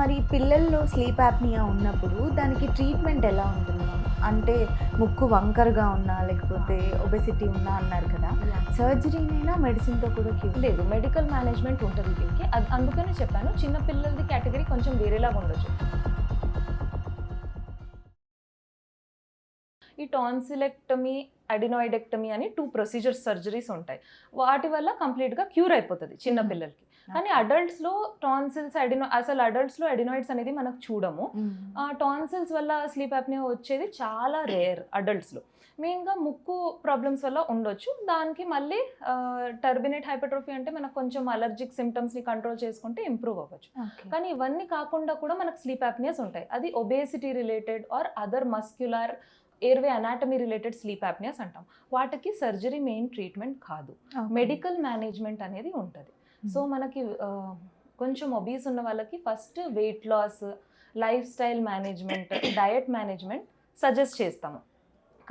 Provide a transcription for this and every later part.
మరి పిల్లల్లో sleep apnoea ఉన్నప్పుడు దానికి ట్రీట్మెంట్ ఎలా ఉంటుంది మ్యామ్? అంటే ముక్కు వంకరగా ఉన్నా లేకపోతే ఒబెసిటీ ఉన్నా అన్నారు కదా, సర్జరీనైనా మెడిసిన్తో కూడా క్యూర్? లేదు, మెడికల్ మేనేజ్మెంట్ ఉంటుంది దీనికి. అందుకనే చెప్పాను, చిన్న పిల్లలది కేటగిరీ కొంచెం వేరేలాగా ఉండొచ్చు. ఈ టాన్సిలెక్టమీ, అడినాయిడెక్టమీ అని 2 ప్రొసీజర్స్ సర్జరీస్ ఉంటాయి. వాటి వల్ల కంప్లీట్గా క్యూర్ అయిపోతుంది చిన్న పిల్లలకి. కానీ అడల్ట్స్లో టాన్సిల్స్, అసలు అడల్ట్స్లో అడినాయిడ్స్ అనేది మనకు చూడము. టాన్సిల్స్ వల్ల స్లీప్ యాప్నియా వచ్చేది చాలా రేర్ అడల్ట్స్లో. మెయిన్గా ముక్కు ప్రాబ్లమ్స్ వల్ల ఉండొచ్చు. దానికి మళ్ళీ టర్బినేట్ హైపర్ట్రోఫీ అంటే మనకు కొంచెం అలర్జిక్ సిమ్టమ్స్ని కంట్రోల్ చేసుకుంటే ఇంప్రూవ్ అవ్వచ్చు. కానీ ఇవన్నీ కాకుండా కూడా మనకు స్లీప్ యాప్నియాస్ ఉంటాయి. అది obesity related or other muscular airway anatomy related sleep apneas అంటాం. వాటికి సర్జరీ మెయిన్ ట్రీట్మెంట్ కాదు, మెడికల్ మేనేజ్మెంట్ అనేది ఉంటుంది. సో మనకి కొంచెం ఒబీస్ ఉన్న వాళ్ళకి first weight loss, lifestyle management, diet management suggest చేస్తాము.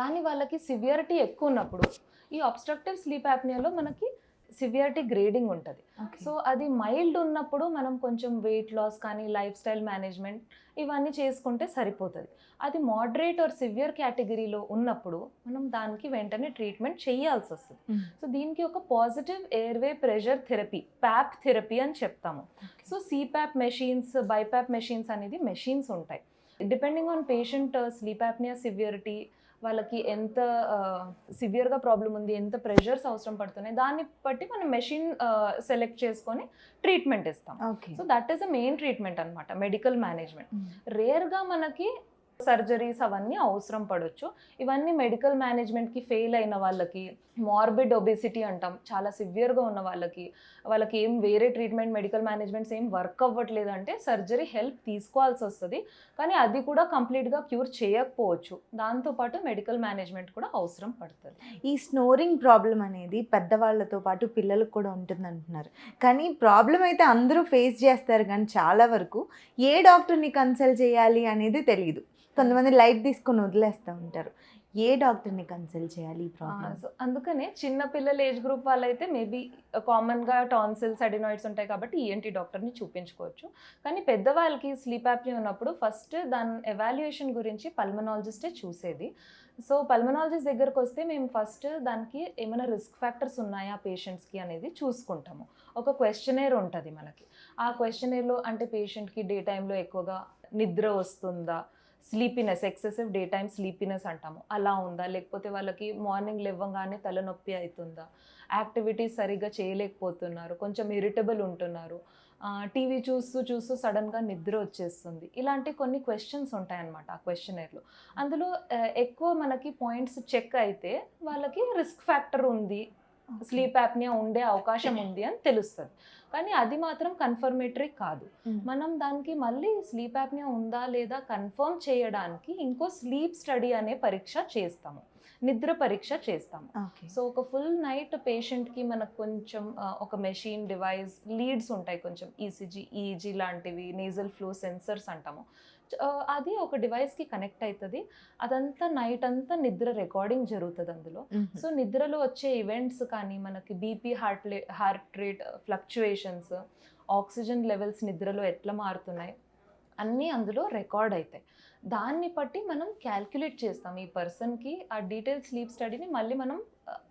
కానీ వాళ్ళకి సివియరిటీ ఎక్కువ ఉన్నప్పుడు ఈ అబ్స్ట్రక్టివ్ స్లీప్ యాప్నియాలో మనకి సివియరిటీ గ్రేడింగ్ ఉంటుంది. సో అది మైల్డ్ ఉన్నప్పుడు మనం కొంచెం వెయిట్ లాస్ కానీ లైఫ్ స్టైల్ మేనేజ్మెంట్ ఇవన్నీ చేసుకుంటే సరిపోతుంది. అది మోడరేట్ ఆర్ సివియర్ కేటగిరీలో ఉన్నప్పుడు మనం దానికి వెంటనే ట్రీట్మెంట్ చేయాల్సి వస్తుంది. సో దీనికి ఒక positive airway pressure therapy, PAP therapy అని చెప్తాము. So CPAP machines, BiPAP machines అనేది మెషిన్స్ ఉంటాయి. Depending on patient sleep apnea severity, వాళ్ళకి ఎంత సివియర్గా ప్రాబ్లం ఉంది, ఎంత ప్రెషర్స్ అవసరం పడుతున్నాయి, దాన్ని బట్టి మనం మెషిన్ సెలెక్ట్ చేసుకొని ట్రీట్మెంట్ ఇస్తాం. So that is the main treatment అనమాట, మెడికల్ మేనేజ్మెంట్. రేర్గా మనకి సర్జరీస్ అవన్నీ అవసరం పడవచ్చు. ఇవన్నీ మెడికల్ మేనేజ్మెంట్కి ఫెయిల్ అయిన వాళ్ళకి, మార్బిడ్ ఒబేసిటీ అంటాం, చాలా సివియర్గా ఉన్న వాళ్ళకి ఏం వేరే ట్రీట్మెంట్, మెడికల్ మేనేజ్మెంట్స్ ఏం వర్క్ అవ్వట్లేదు అంటే సర్జరీ హెల్ప్ తీసుకోవాల్సి వస్తుంది. కానీ అది కూడా కంప్లీట్గా క్యూర్ చేయకపోవచ్చు. దాంతోపాటు మెడికల్ మేనేజ్మెంట్ కూడా అవసరం పడుతుంది. ఈ స్నోరింగ్ ప్రాబ్లం అనేది పెద్దవాళ్ళతో పాటు పిల్లలకు కూడా ఉంటుంది అంటున్నారు. కానీ ప్రాబ్లం అయితే అందరూ ఫేస్ చేస్తారు, కానీ చాలా వరకు ఏ డాక్టర్ని కన్సల్ట్ చేయాలి అనేది తెలియదు. కొంతమంది లైట్ తీసుకొని వదిలేస్తూ ఉంటారు. ఏ డాక్టర్ని కన్సల్ట్ చేయాలి ఈ ప్రాబ్లం? సో అందుకనే చిన్న పిల్లల ఏజ్ గ్రూప్ వాళ్ళైతే మేబీ కామన్గా టాన్సిల్స్, అడినాయిడ్స్ ఉంటాయి కాబట్టి ఈఎన్టీ డాక్టర్ని చూపించుకోవచ్చు. కానీ పెద్దవాళ్ళకి స్లీప్ యాప్నియా ఉన్నప్పుడు ఫస్ట్ దాని ఎవాల్యుయేషన్ గురించి పల్మనాలజిస్టే చూసేది. సో పల్మనాలజిస్ట్ దగ్గరకు వస్తే మేము ఫస్ట్ దానికి ఏమైనా రిస్క్ ఫ్యాక్టర్స్ ఉన్నాయా పేషెంట్స్కి అనేది చూసుకుంటాము. ఒక క్వశ్చనేర్ ఉంటుంది మనకి. ఆ క్వశ్చనేర్లో అంటే పేషెంట్కి డే టైంలో ఎక్కువగా నిద్ర వస్తుందా, sleepiness, excessive day time sleepiness అంటాము, అలా ఉందా, లేకపోతే వాళ్ళకి మార్నింగ్ లేవగానే తలనొప్పి అవుతుందా, యాక్టివిటీస్ సరిగ్గా చేయలేకపోతున్నారు, కొంచెం ఇరిటబుల్ ఉంటున్నారు, టీవీ చూస్తూ సడన్గా నిద్ర వచ్చేస్తుంది, ఇలాంటి కొన్ని క్వశ్చన్స్ ఉంటాయన్నమాట ఆ క్వశ్చనర్లో. అందులో ఎక్కువ మనకి పాయింట్స్ చెక్ అయితే వాళ్ళకి రిస్క్ ఫ్యాక్టర్ ఉంది, స్లీప్ యాప్నియా ఉండే అవకాశం ఉంది అని తెలుస్తుంది. కానీ అది మాత్రం కన్ఫర్మేటరీ కాదు. మనం దానికి మళ్ళీ స్లీప్ యాప్నియా ఉందా లేదా కన్ఫర్మ్ చేయడానికి ఇంకో స్లీప్ స్టడీ అనే పరీక్ష చేస్తాము, నిద్ర పరీక్ష చేస్తాము. సో ఒక ఫుల్ నైట్ పేషెంట్కి మనకు కొంచెం ఒక మెషిన్ డివైస్, లీడ్స్ ఉంటాయి కొంచెం, ఈసీజీ, ఈఈజీ లాంటివి, నేజల్ ఫ్లో సెన్సర్స్ అంటాము, అది ఒక డివైస్కి కనెక్ట్ అవుతుంది. అదంతా నైట్ అంతా నిద్ర రికార్డింగ్ జరుగుతుంది అందులో. సో నిద్రలో వచ్చే ఈవెంట్స్ కానీ మనకి BP, heart rate fluctuations, oxygen levels నిద్రలో ఎట్లా మారుతున్నాయి అన్నీ అందులో రికార్డ్ అవుతాయి. దాన్ని బట్టి మనం క్యాల్కులేట్ చేస్తాం ఈ పర్సన్కి. ఆ డీటెయిల్ స్లీప్ స్టడీని మళ్ళీ మనం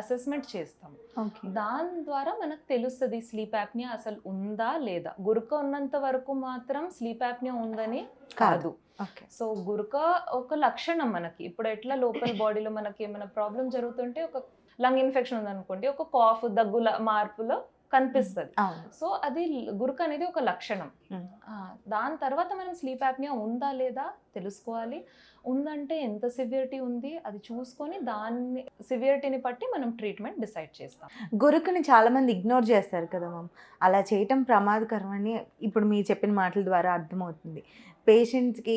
అసెస్మెంట్ చేస్తాం. దాని ద్వారా మనకు తెలుస్తుంది స్లీప్ యాప్నియా అసలు ఉందా లేదా. గురక ఉన్నంత వరకు మాత్రం స్లీప్ యాప్నియా ఉందని కాదు. సో గురక ఒక లక్షణం మనకి. ఇప్పుడు ఎట్లా లోపల బాడీలో మనకి ఏమైనా ప్రాబ్లం జరుగుతుంటే, ఒక లంగ్ ఇన్ఫెక్షన్ ఉందనుకోండి, ఒక కాఫ్, దగ్గుల మార్పులో కనిపిస్తుంది. సో అది గురక అనేది ఒక లక్షణం. దాని తర్వాత మనం స్లీప్ యాప్నియా ఉందా లేదా తెలుసుకోవాలి. ఉందంటే ఎంత సివియరిటీ ఉంది అది చూసుకొని దాన్ని సివియరిటీని బట్టి మనం ట్రీట్మెంట్ డిసైడ్ చేస్తాం. గురకని చాలామంది ఇగ్నోర్ చేస్తారు కదా మ్యామ్, అలా చేయటం ప్రమాదకరం అని ఇప్పుడు మీరు చెప్పిన మాటల ద్వారా అర్థమవుతుంది. పేషెంట్స్కి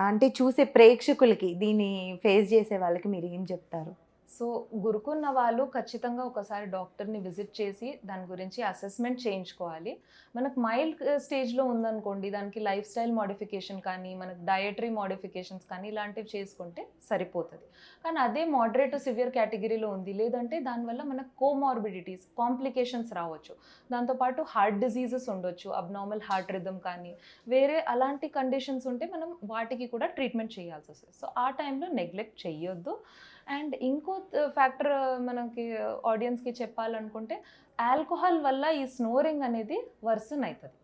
అంటే చూసే ప్రేక్షకులకి, దీన్ని ఫేస్ చేసే వాళ్ళకి మీరు ఏం చెప్తారు? సో గురుకున్న వాళ్ళు ఖచ్చితంగా ఒకసారి డాక్టర్ని విజిట్ చేసి దాని గురించి అసెస్మెంట్ చేయించుకోవాలి. మనకు మైల్డ్ స్టేజ్లో ఉందనుకోండి, దానికి లైఫ్ స్టైల్ మోడిఫికేషన్ కానీ, మనకు డయటరీ మోడిఫికేషన్స్ కానీ ఇలాంటివి చేసుకుంటే సరిపోతుంది. కానీ అదే మోడరేట్ టు సివియర్ కేటగిరీలో ఉంది, లేదంటే దానివల్ల మనకు కోమార్బిడిటీస్, కాంప్లికేషన్స్ రావచ్చు. దాంతోపాటు హార్ట్ డిసీజెస్ ఉండొచ్చు, అబ్నార్మల్ హార్ట్ రిథమ్ కానీ, వేరే అలాంటి కండిషన్స్ ఉంటే మనం వాటికి కూడా ట్రీట్మెంట్ చేయాల్సి వస్తుంది. సో ఆ టైంలో నెగ్లెక్ట్ చెయ్యొద్దు. అండ్ ఇంకో ఫ్యాక్టర్ మనకి ఆడియన్స్కి చెప్పాలనుకుంటే, ఆల్కహాల్ వల్ల ఈ స్నోరింగ్ అనేది వర్సన్ అవుతుంది.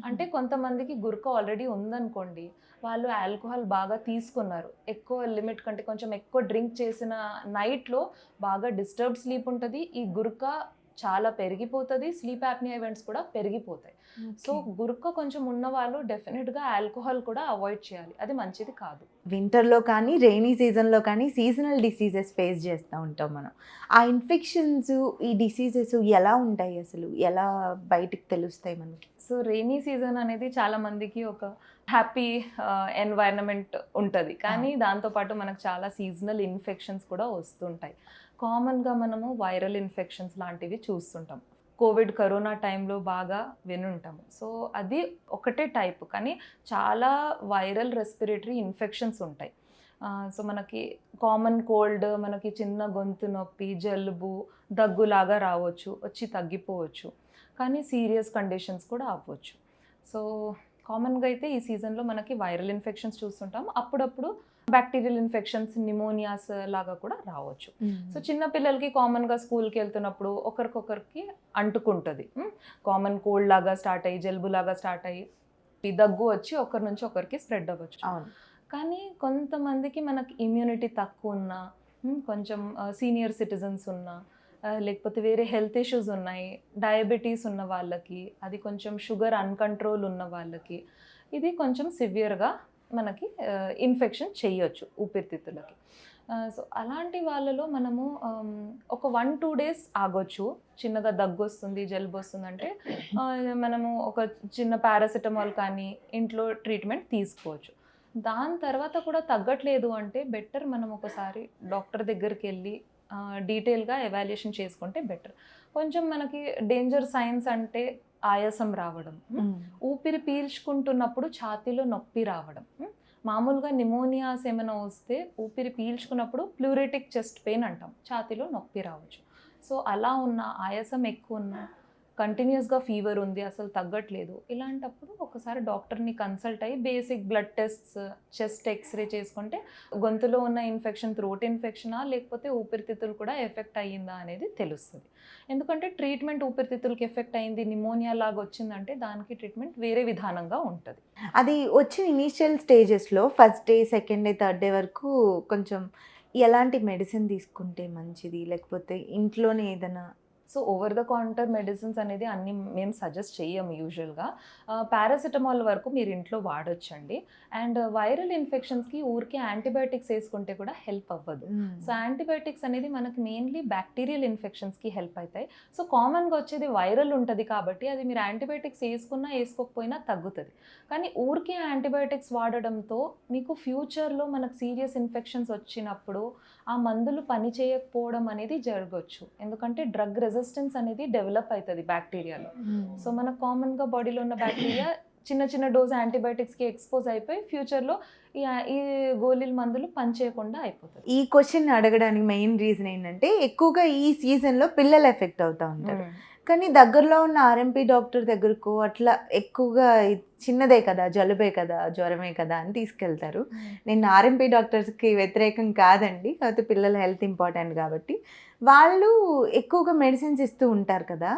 అంటే కొంతమందికి గురక ఆల్రెడీ ఉందనుకోండి, వాళ్ళు ఆల్కహాల్ బాగా తీసుకున్నారు, ఎక్కువ లిమిట్ కంటే కొంచెం ఎక్కువ డ్రింక్ చేసిన నైట్లో బాగా డిస్టర్బ్డ్ స్లీప్ ఉంటుంది, ఈ గురక చాలా పెరిగిపోతుంది, స్లీప్ యాప్నియా ఈవెంట్స్ కూడా పెరిగిపోతాయి. సో గురక కొంచెం ఉన్న వాళ్ళు డెఫినెట్గా ఆల్కహాల్ కూడా అవాయిడ్ చేయాలి, అది మంచిది కాదు. వింటర్లో కానీ రెయినీ సీజన్లో కానీ సీజనల్ డిసీజెస్ ఫేస్ చేస్తూ ఉంటాం మనం. ఆ ఇన్ఫెక్షన్స్, ఈ డిసీజెస్ ఎలా ఉంటాయి అసలు, ఎలా బయటికి తెలుస్తాయి మనకి? సో రెయినీ సీజన్ అనేది చాలా మందికి ఒక హ్యాపీ ఎన్వైరన్మెంట్ ఉంటుంది, కానీ దాంతోపాటు మనకు చాలా సీజనల్ ఇన్ఫెక్షన్స్ కూడా వస్తుంటాయి. కామన్గా మనము వైరల్ ఇన్ఫెక్షన్స్ లాంటివి చూస్తుంటాం. కోవిడ్, కరోనా టైంలో బాగా వినుంటాము. సో అది ఒకటే టైప్, కానీ చాలా వైరల్ రెస్పిరేటరీ ఇన్ఫెక్షన్స్ ఉంటాయి. సో మనకి కామన్ కోల్డ్, మనకి చిన్న గొంతు నొప్పి, జలుబు, దగ్గులాగా రావచ్చు, వచ్చి తగ్గిపోవచ్చు, కానీ సీరియస్ కండిషన్స్ కూడా అవ్వచ్చు. సో కామన్గా అయితే ఈ సీజన్లో మనకి వైరల్ ఇన్ఫెక్షన్స్ చూస్తుంటాం, అప్పుడప్పుడు బ్యాక్టీరియల్ ఇన్ఫెక్షన్స్, నిమోనియాస్ లాగా కూడా రావచ్చు. సో చిన్నపిల్లలకి కామన్గా స్కూల్కి వెళ్తున్నప్పుడు ఒకరికొకరికి అంటుకుంటుంది. కామన్ కోల్డ్ లాగా స్టార్ట్ అయ్యి, జలుబు లాగా స్టార్ట్ అయ్యి, దగ్గు వచ్చి ఒకరి నుంచి ఒకరికి స్ప్రెడ్ అవ్వచ్చు. కానీ కొంతమందికి మనకి ఇమ్యూనిటీ తక్కువ ఉన్నా, కొంచెం సీనియర్ సిటిజన్స్ ఉన్నా, లేకపోతే వేరే హెల్త్ ఇష్యూస్ ఉన్నాయి, డయాబెటీస్ ఉన్న వాళ్ళకి, అది కొంచెం షుగర్ అన్కంట్రోల్ ఉన్న వాళ్ళకి, ఇది కొంచెం సివియర్గా మనకి ఇన్ఫెక్షన్ చేయొచ్చు ఊపిరితిత్తులకి. సో అలాంటి వాళ్ళలో మనము ఒక 1-2 days ఆగొచ్చు. చిన్నగా దగ్గు వస్తుంది, జలుబు వస్తుందంటే మనము ఒక చిన్న పారాసిటమాల్ కానీ ఇంట్లో ట్రీట్మెంట్ తీసుకోవచ్చు. దాని తర్వాత కూడా తగ్గట్లేదు అంటే బెటర్ మనం ఒకసారి డాక్టర్ దగ్గరికి వెళ్ళి డీటెయిల్గా ఎవాల్యుయేషన్ చేసుకుంటే బెటర్. కొంచెం మనకి డేంజర్ సైన్స్ అంటే ఆయాసం రావడం, ఊపిరి పీల్చుకుంటున్నప్పుడు ఛాతీలో నొప్పి రావడం, మామూలుగా నిమోనియాస్ ఏమైనా వస్తే ఊపిరి పీల్చుకున్నప్పుడు ప్లూరిటిక్ చెస్ట్ పెయిన్ అంటాం, ఛాతీలో నొప్పి రావచ్చు. సో అలా ఉన్న, ఆయాసం ఎక్కువ ఉన్న, కంటిన్యూస్గా ఫీవర్ ఉంది, అసలు తగ్గట్లేదు, ఇలాంటప్పుడు ఒకసారి డాక్టర్ని కన్సల్ట్ అయ్యి basic blood tests, chest X-ray చేసుకుంటే గొంతులో ఉన్న ఇన్ఫెక్షన్ థ్రోట్ ఇన్ఫెక్షనా లేకపోతే ఊపిరితిత్తులు కూడా ఎఫెక్ట్ అయ్యిందా అనేది తెలుస్తుంది. ఎందుకంటే ట్రీట్మెంట్ ఊపిరితిత్తులకి ఎఫెక్ట్ అయింది, నిమోనియా లాగా వచ్చిందంటే దానికి ట్రీట్మెంట్ వేరే విధానంగా ఉంటుంది. అది వచ్చిన ఇనీషియల్ స్టేజెస్లో first day, second day, third day వరకు కొంచెం ఎలాంటి మెడిసిన్ తీసుకుంటే మంచిది, లేకపోతే ఇంట్లోనే ఏదైనా? So over the counter medicines అనేది అన్ని మేము సజెస్ట్ చేయము యూజువల్గా. పారాసిటమాల్ వరకు మీరు ఇంట్లో వాడొచ్చండి. అండ్ వైరల్ ఇన్ఫెక్షన్స్కి ఊరికే యాంటీబయాటిక్స్ వేసుకుంటే కూడా హెల్ప్ అవ్వదు. సో యాంటీబయాటిక్స్ అనేది మనకి మెయిన్లీ బ్యాక్టీరియల్ ఇన్ఫెక్షన్స్కి హెల్ప్ అవుతాయి. సో కామన్గా వచ్చేది వైరల్ ఉంటుంది కాబట్టి అది మీరు యాంటీబయాటిక్స్ వేసుకున్నా వేసుకోకపోయినా తగ్గుతుంది. కానీ ఊరికే యాంటీబయాటిక్స్ వాడడంతో మీకు ఫ్యూచర్లో మనకు సీరియస్ ఇన్ఫెక్షన్స్ వచ్చినప్పుడు ఆ మందులు పని చేయకపోవడం అనేది జరగవచ్చు. ఎందుకంటే డ్రగ్ రెసిస్టెన్స్ అనేది డెవలప్ అవుతుంది బ్యాక్టీరియాలో. సో మన కామన్గా బాడీలో ఉన్న బ్యాక్టీరియా చిన్న చిన్న డోస్ యాంటీబయాటిక్స్కి ఎక్స్పోజ్ అయిపోయి ఫ్యూచర్లో ఈ గోళీల మందులు పనిచేయకుండా అయిపోతుంది. ఈ క్వశ్చన్ అడగడానికి మెయిన్ రీజన్ ఏంటంటే ఎక్కువగా ఈ సీజన్లో పిల్లలు ఎఫెక్ట్ అవుతూ ఉంటారు, కానీ దగ్గరలో ఉన్న ఆర్ఎంపీ డాక్టర్ దగ్గరకు అట్లా ఎక్కువగా చిన్నదే కదా, జలుబే కదా, జ్వరమే కదా అని తీసుకెళ్తారు. నేను ఆర్ఎంపీ డాక్టర్స్కి వ్యతిరేకం కాదండి, కాకపోతే పిల్లల హెల్త్ ఇంపార్టెంట్ కాబట్టి వాళ్ళు ఎక్కువగా మెడిసిన్స్ ఇస్తూ ఉంటారు కదా,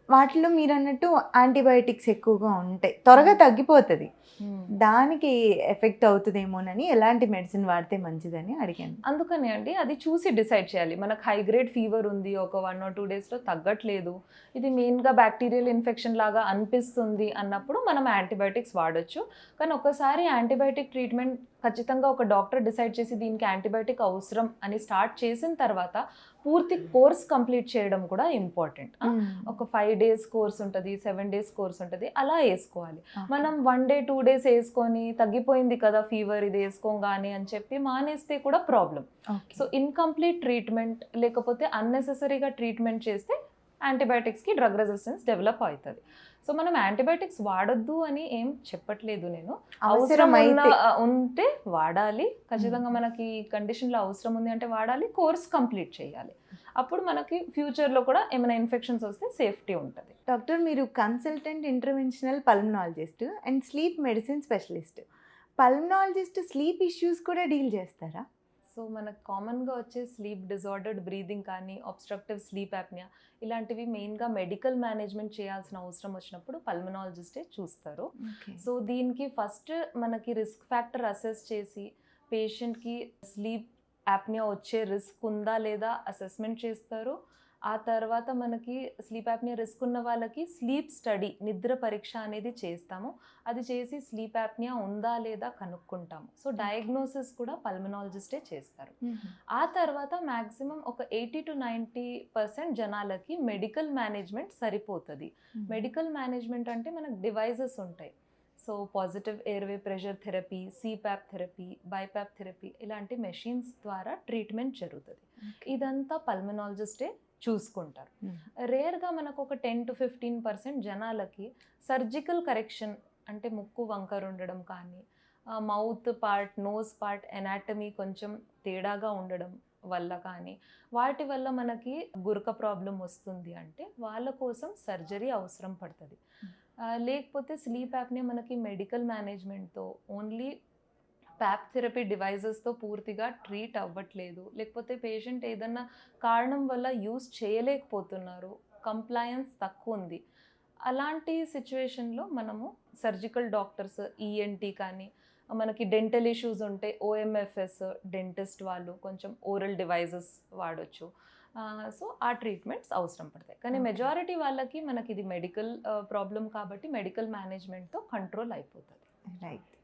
వాటిలో మీరు అన్నట్టు యాంటీబయాటిక్స్ ఎక్కువగా ఉంటాయి, త్వరగా తగ్గిపోతుంది, దానికి ఎఫెక్ట్ అవుతుందేమోనని ఎలాంటి మెడిసిన్ వాడితే మంచిదని అడిగాను. అందుకని అండి అది చూసి డిసైడ్ చేయాలి. మనకు హై గ్రేడ్ ఫీవర్ ఉంది, ఒక 1 or 2 daysలో తగ్గట్లేదు, ఇది మెయిన్గా బ్యాక్టీరియల్ ఇన్ఫెక్షన్ లాగా అనిపిస్తుంది అన్నప్పుడు మనం యాంటీబయాటిక్స్ వాడచ్చు. కానీ ఒకసారి యాంటీబయాటిక్ ట్రీట్మెంట్ ఖచ్చితంగా ఒక డాక్టర్ డిసైడ్ చేసి దీనికి యాంటీబయాటిక్ అవసరం అని స్టార్ట్ చేసిన తర్వాత పూర్తి కోర్స్ కంప్లీట్ చేయడం కూడా ఇంపార్టెంట్. ఒక 5 days కోర్స్ ఉంటుంది, 7 days కోర్స్ ఉంటుంది, అలా వేసుకోవాలి. మనం 1 day 2 days వేసుకొని తగ్గిపోయింది కదా ఫీవర్ ఇది వేసుకోగానే అని చెప్పి మానేస్తే కూడా ప్రాబ్లం. సో ఇన్కంప్లీట్ ట్రీట్మెంట్ లేకపోతే అన్నెసెసరీగా ట్రీట్మెంట్ చేస్తే యాంటీబయాటిక్స్కి డ్రగ్ రెసిస్టెన్స్ డెవలప్ అవుతుంది. సో మనం యాంటీబయాటిక్స్ వాడొద్దు అని ఏం చెప్పట్లేదు నేను. అవసరం ఉంటే వాడాలి, ఖచ్చితంగా మనకి కండిషన్లో అవసరం ఉంది అంటే వాడాలి, కోర్స్ కంప్లీట్ చేయాలి. అప్పుడు మనకి ఫ్యూచర్లో కూడా ఏమైనా ఇన్ఫెక్షన్స్ వస్తే సేఫ్టీ ఉంటుంది. డాక్టర్, మీరు consultant interventional pulmonologist and sleep medicine specialist. Pulmonologist sleep issues కూడా డీల్ చేస్తారా? సో మనకు కామన్గా వచ్చే స్లీప్ డిజార్డర్డ్ బ్రీదింగ్ కానీ అబ్స్ట్రక్టివ్ స్లీప్ యాప్నియా ఇలాంటివి మెయిన్గా మెడికల్ మేనేజ్మెంట్ చేయాల్సిన అవసరం వచ్చినప్పుడు పల్మనాలజిస్టే చూస్తారు. సో దీనికి ఫస్ట్ మనకి రిస్క్ ఫ్యాక్టర్ అసెస్ చేసి పేషెంట్కి స్లీప్ యాప్నియా వచ్చే రిస్క్ ఉందా లేదా అసెస్మెంట్ చేస్తారు. ఆ తర్వాత మనకి స్లీప్ యాప్నియా రిస్క్ ఉన్న వాళ్ళకి స్లీప్ స్టడీ, నిద్ర పరీక్ష అనేది చేస్తాము. అది చేసి స్లీప్ యాప్నియా ఉందా లేదా కనుక్కుంటాము. సో డయాగ్నోసిస్ కూడా పల్మనాలజిస్టే చేస్తారు. ఆ తర్వాత మ్యాక్సిమం ఒక 80 to 90% జనాలకి మెడికల్ మేనేజ్మెంట్ సరిపోతుంది. మెడికల్ మేనేజ్మెంట్ అంటే మనకు డివైజెస్ ఉంటాయి. So positive airway pressure therapy, CPAP therapy, BiPAP therapy ఇలాంటి మెషిన్స్ ద్వారా ట్రీట్మెంట్ జరుగుతుంది. ఇదంతా పల్మనాలజిస్టే చూసుకుంటారు. రేర్గా మనకు ఒక 10 to 15% జనాలకి సర్జికల్ కరెక్షన్ అంటే ముక్కు వంకర ఉండడం కానీ, mouth part, nose part anatomy కొంచెం తేడాగా ఉండడం వల్ల కానీ, వాటి వల్ల మనకి గురక ప్రాబ్లం వస్తుంది అంటే వాళ్ళ కోసం సర్జరీ అవసరం పడుతుంది. లేకపోతే స్లీప్ యాప్ని మనకి మెడికల్ మేనేజ్మెంట్తో ఓన్లీ ప్యాప్ థెరపీ డివైజెస్తో పూర్తిగా ట్రీట్ అవ్వట్లేదు, లేకపోతే పేషెంట్ ఏదన్నా కారణం వల్ల యూస్ చేయలేకపోతున్నారు, కంప్లయన్స్ తక్కువ ఉంది, అలాంటి సిచ్యువేషన్లో మనము సర్జికల్ డాక్టర్స్, ఈఎన్టీ కానీ, మనకి డెంటల్ ఇష్యూస్ ఉంటే ఓఎంఎఫ్ఎస్ డెంటిస్ట్ వాళ్ళు కొంచెం ఓరల్ డివైజెస్ వాడచ్చు. సో ఆ ట్రీట్మెంట్స్ అవసరం పడతాయి. కానీ మెజారిటీ వాళ్ళకి మనకి ఇది మెడికల్ ప్రాబ్లం కాబట్టి మెడికల్ మేనేజ్మెంట్తో కంట్రోల్ అయిపోతుంది. రైట్.